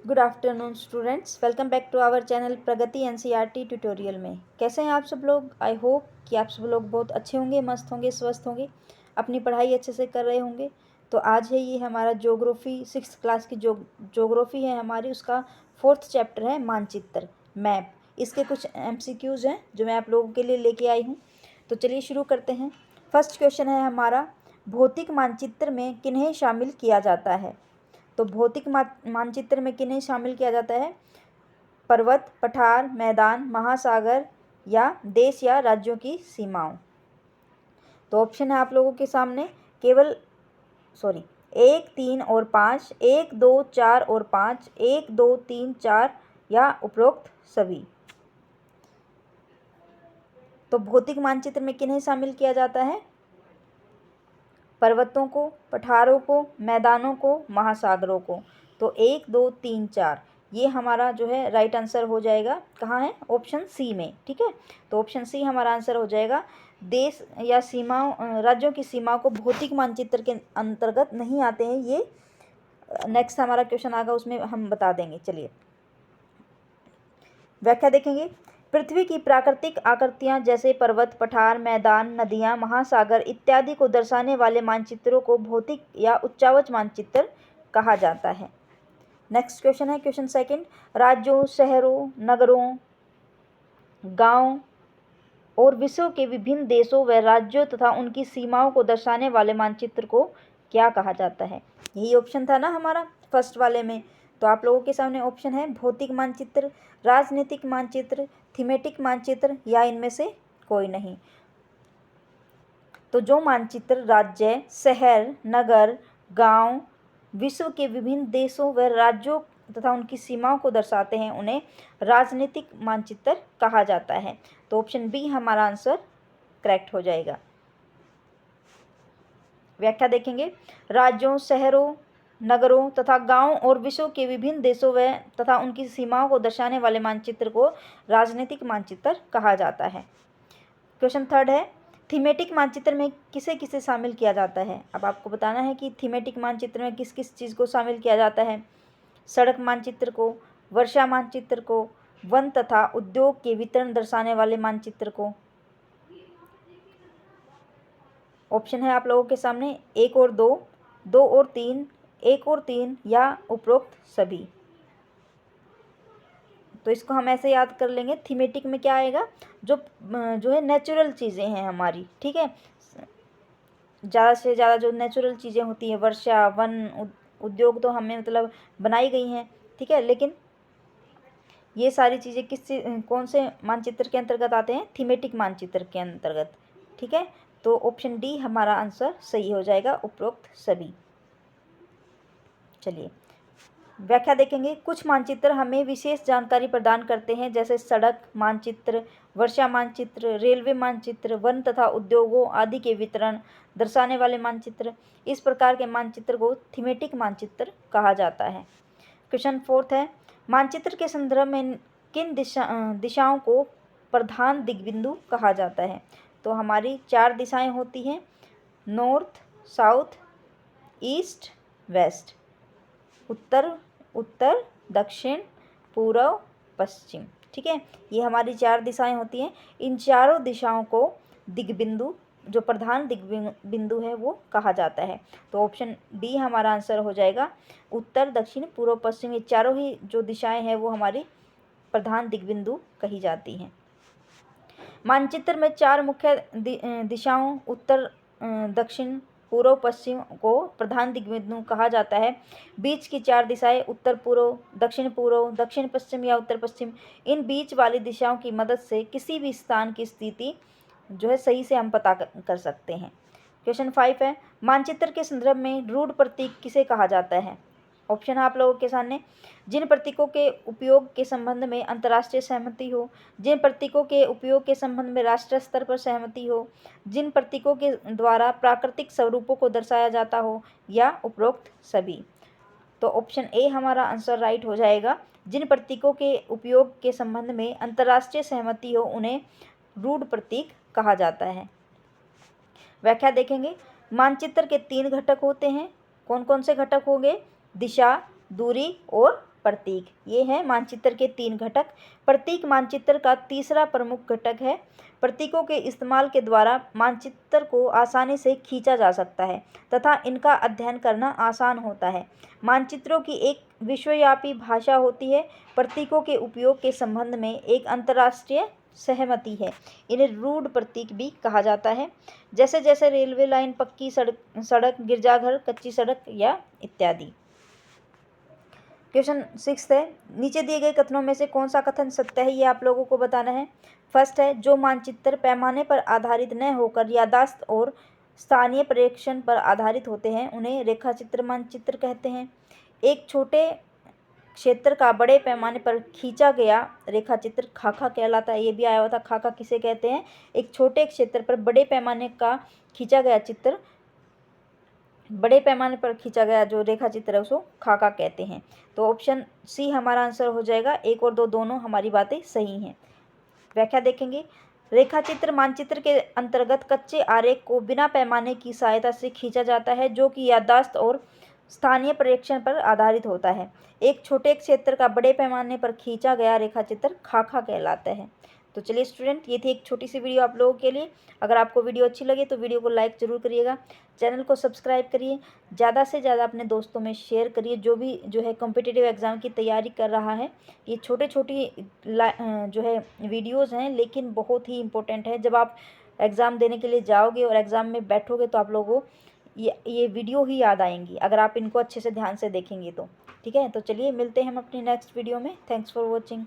Good afternoon students, welcome back to our channel Pragati NCERT tutorial में। कैसे हैं आप सब लोग? आई होप कि आप सब लोग बहुत अच्छे होंगे, मस्त होंगे, स्वस्थ होंगे, अपनी पढ़ाई अच्छे से कर रहे होंगे। तो आज है ये हमारा ज्योग्राफी 6th क्लास की ज्योग्राफी है हमारी, उसका 4th चैप्टर है मानचित्र, मैप। इसके कुछ MCQs हैं जो मैं आप लोगों के लिए लेके आई हूँ। तो चलिए शुरू करते हैं। फर्स्ट क्वेश्चन है हमारा, भौतिक मानचित्र में किन्हें शामिल किया जाता है? तो भौतिक मानचित्र में किन्हें शामिल किया जाता है? पर्वत, पठार, मैदान, महासागर या देश या राज्यों की सीमाओं। तो ऑप्शन है आप लोगों के सामने, केवल 1, 3 और 5, 1, 2, 4 और 5, 1, 2, 3, 4 या उपरोक्त सभी। तो भौतिक मानचित्र में किन्हें शामिल किया जाता है? पर्वतों को, पठारों को, मैदानों को, महासागरों को। तो 1, 2, 3, 4 ये हमारा जो है राइट आंसर हो जाएगा। कहाँ है? ऑप्शन सी में। ठीक है, तो ऑप्शन सी हमारा आंसर हो जाएगा। देश या सीमाओं, राज्यों की सीमाओं को भौतिक मानचित्र के अंतर्गत नहीं आते हैं। ये नेक्स्ट हमारा क्वेश्चन आएगा, उसमें हम बता देंगे। चलिए व्याख्या देखेंगे। पृथ्वी की प्राकृतिक आकृतियां जैसे पर्वत, पठार, मैदान, नदियां, महासागर इत्यादि को दर्शाने वाले मानचित्रों को भौतिक या उच्चावच मानचित्र कहा जाता है। नेक्स्ट क्वेश्चन है क्वेश्चन सेकंड, राज्यों, शहरों, नगरों, गांव और विश्व के विभिन्न देशों व राज्यों तथा उनकी सीमाओं को दर्शाने वाले मानचित्र को क्या कहा जाता है? यही ऑप्शन था ना हमारा फर्स्ट वाले में। तो आप लोगों के सामने ऑप्शन है भौतिक मानचित्र, राजनीतिक मानचित्र, थीमेटिक मानचित्र या इनमें से कोई नहीं। तो जो मानचित्र राज्य, शहर, नगर, गांव, विश्व के विभिन्न देशों व राज्यों तथा उनकी सीमाओं को दर्शाते हैं उन्हें राजनीतिक मानचित्र कहा जाता है। तो ऑप्शन बी हमारा आंसर करेक्ट हो जाएगा। व्याख्या देखेंगे। राज्यों, शहरों, नगरों तथा गांवों और विश्व के विभिन्न देशों व तथा उनकी सीमाओं को दर्शाने वाले मानचित्र को राजनीतिक मानचित्र कहा जाता है। क्वेश्चन थर्ड है, थीमेटिक मानचित्र में किसे किसे शामिल किया जाता है? अब आपको बताना है कि थीमेटिक मानचित्र में किस किस चीज़ को शामिल किया जाता है। सड़क मानचित्र को, वर्षा मानचित्र को, वन तथा उद्योग के वितरण दर्शाने वाले मानचित्र को। ऑप्शन है आप लोगों के सामने 1 और 2, 2 और 3, 1 और 3 या उपरोक्त सभी। तो इसको हम ऐसे याद कर लेंगे, थीमेटिक में क्या आएगा, जो है नेचुरल चीज़ें हैं हमारी। ठीक है, ज़्यादा से ज़्यादा जो नेचुरल चीज़ें होती हैं, वर्षा, वन, उद्योग तो हमें मतलब बनाई गई हैं। ठीक है, लेकिन ये सारी चीज़ें कौन से मानचित्र के अंतर्गत आते हैं? थीमेटिक मानचित्र के अंतर्गत। ठीक है, तो ऑप्शन डी हमारा आंसर सही हो जाएगा, उपरोक्त सभी। चलिए व्याख्या देखेंगे। कुछ मानचित्र हमें विशेष जानकारी प्रदान करते हैं, जैसे सड़क मानचित्र, वर्षा मानचित्र, रेलवे मानचित्र, वन तथा उद्योगों आदि के वितरण दर्शाने वाले मानचित्र। इस प्रकार के मानचित्र को थीमेटिक मानचित्र कहा जाता है। क्वेश्चन फोर्थ है, मानचित्र के संदर्भ में किन दिशाओं को प्रधान दिग्बिंदु कहा जाता है? तो हमारी 4 दिशाएं होती हैं, नॉर्थ, साउथ, ईस्ट, वेस्ट। उत्तर, दक्षिण, पूर्व, पश्चिम। ठीक है, ये हमारी 4 दिशाएं होती हैं। इन चारों दिशाओं को दिग्बिंदु, जो प्रधान दिग्बिंदु है, वो कहा जाता है। तो ऑप्शन डी हमारा आंसर हो जाएगा। उत्तर, दक्षिण, पूर्व, पश्चिम, ये चारों ही जो दिशाएं हैं वो हमारी प्रधान दिग्बिंदु कही जाती हैं। मानचित्र में 4 मुख्य दिशाओं उत्तर, दक्षिण, पूर्व, पश्चिम को प्रधान दिग्बिंदु कहा जाता है। बीच की 4 दिशाएं उत्तर पूर्व, दक्षिण पश्चिम या उत्तर पश्चिम, इन बीच वाली दिशाओं की मदद से किसी भी स्थान की स्थिति जो है सही से हम पता कर सकते हैं। क्वेश्चन 5 है, मानचित्र के संदर्भ में रूढ़ प्रतीक किसे कहा जाता है? ऑप्शन है आप लोगों के सामने, जिन प्रतीकों के उपयोग के संबंध में अंतर्राष्ट्रीय सहमति हो, जिन प्रतीकों के उपयोग के संबंध में राष्ट्रीय स्तर पर सहमति हो, जिन प्रतीकों के द्वारा प्राकृतिक स्वरूपों को दर्शाया जाता हो, या उपरोक्त सभी। तो ऑप्शन ए हमारा आंसर राइट हो जाएगा। जिन प्रतीकों के उपयोग के संबंध में अंतर्राष्ट्रीय सहमति हो उन्हें रूढ़ प्रतीक कहा जाता है। व्याख्या देखेंगे। मानचित्र के 3 घटक होते हैं। कौन कौन से घटक होंगे? दिशा, दूरी और प्रतीक। ये हैं मानचित्र के 3 घटक। प्रतीक मानचित्र का तीसरा प्रमुख घटक है। प्रतीकों के इस्तेमाल के द्वारा मानचित्र को आसानी से खींचा जा सकता है तथा इनका अध्ययन करना आसान होता है। मानचित्रों की एक विश्वव्यापी भाषा होती है। प्रतीकों के उपयोग के संबंध में एक अंतर्राष्ट्रीय सहमति है। इन्हें रूढ़ प्रतीक भी कहा जाता है, जैसे जैसे रेलवे लाइन, पक्की सड़क, गिरजाघर, कच्ची सड़क या इत्यादि। क्वेश्चन 6 है, नीचे दिए गए कथनों में से कौन सा कथन सत्य है, ये आप लोगों को बताना है। फर्स्ट है, जो मानचित्र पैमाने पर आधारित न होकर याददाश्त और स्थानीय पर्यवेक्षण पर आधारित होते हैं उन्हें रेखाचित्र मानचित्र कहते हैं। एक छोटे क्षेत्र का बड़े पैमाने पर खींचा गया रेखाचित्र खाका कहलाता है। ये भी आया हुआ था, खाका किसे कहते हैं? एक छोटे क्षेत्र पर बड़े पैमाने का खींचा गया चित्र, बड़े पैमाने पर खींचा गया जो रेखा चित्र है उसको खाका कहते हैं। तो ऑप्शन सी हमारा आंसर हो जाएगा। 1 और 2 दोनों हमारी बातें सही हैं। व्याख्या देखेंगे। रेखाचित्र मानचित्र के अंतर्गत कच्चे आरेख को बिना पैमाने की सहायता से खींचा जाता है जो कि याददाश्त और स्थानीय पर्यवेक्षण पर आधारित होता है। एक छोटे क्षेत्र का बड़े पैमाने पर खींचा गया रेखाचित्र खाका कहलाता है। तो चलिए स्टूडेंट, ये थी एक छोटी सी वीडियो आप लोगों के लिए। अगर आपको वीडियो अच्छी लगे तो वीडियो को लाइक ज़रूर करिएगा, चैनल को सब्सक्राइब करिए, ज़्यादा से ज़्यादा अपने दोस्तों में शेयर करिए। जो भी जो है कॉम्पिटिटिव एग्ज़ाम की तैयारी कर रहा है, ये छोटे छोटी जो है वीडियोज़ हैं लेकिन बहुत ही इम्पोर्टेंट है। जब आप एग्ज़ाम देने के लिए जाओगे और एग्ज़ाम में बैठोगे तो आप लोगों को ये वीडियो ही याद आएंगी अगर आप इनको अच्छे से ध्यान से देखेंगे तो। ठीक है, तो चलिए मिलते हैं हम अपनी नेक्स्ट वीडियो में। Thanks for watching.